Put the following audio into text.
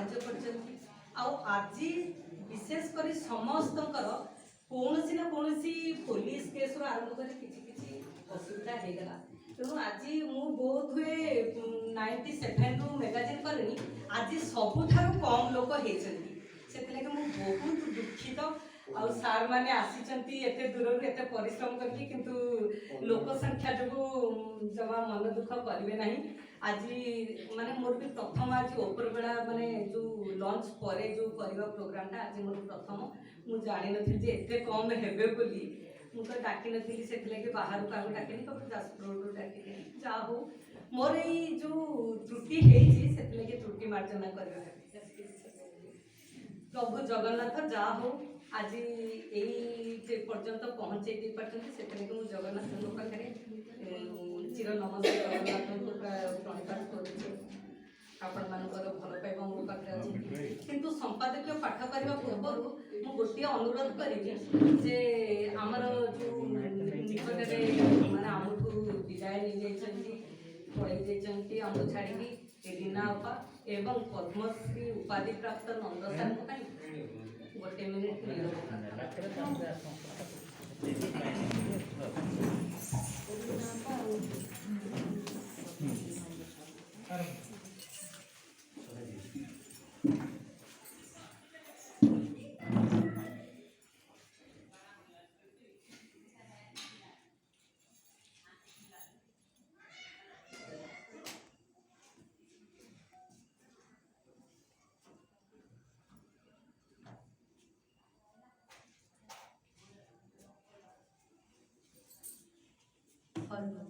साहाय्य करछन्ती आउ आज विशेषकर समस्त कौन ना कौन पुलिस केस रू आरंभ कर किसी असुविधा हो गला तेणु आज मु बहुत हुए 97 रु मैगजीन करें आज सबुठार कम लोक होती मु बहुत दुखित आ सार मैंने आसी एते दूर एते परिश्रम करके किंतु लोक संख्या जो जमा मन दुख करेंगे ना आज माने मोर भी प्रथम आज ओपर बेला माने जो लंच पर जो करवा प्रोग्राम आज मोर प्रथम मुझे जानी नी एते कम हेबे बोली मु तो डाकी नी से बाहर को आगे डाकिनी कभी जाजपुर डाकिनी जा हो मोर ये जो त्रुटि है त्रुटि मार्जना कर प्रभु जगन्नाथ जा हो आज यही पर्यंत पहुँचे पार्टी मुझे जगन्नाथ पाखे चिर नमस्कार जगन्नाथ प्रणिपात करुचे आपण मानकर भल पाइबा मो पाखे अच्छे किंतु संपादकीय पाठ करने पूर्व मु गोटे अनुरोध करी जे आमर जो निकटरे माने आमठू विदाय नहीं पड़े आम छाड़ी रीना अपा एवं पद्मश्री उपाधि प्राप्त नंद सार गोटे मिनिट फल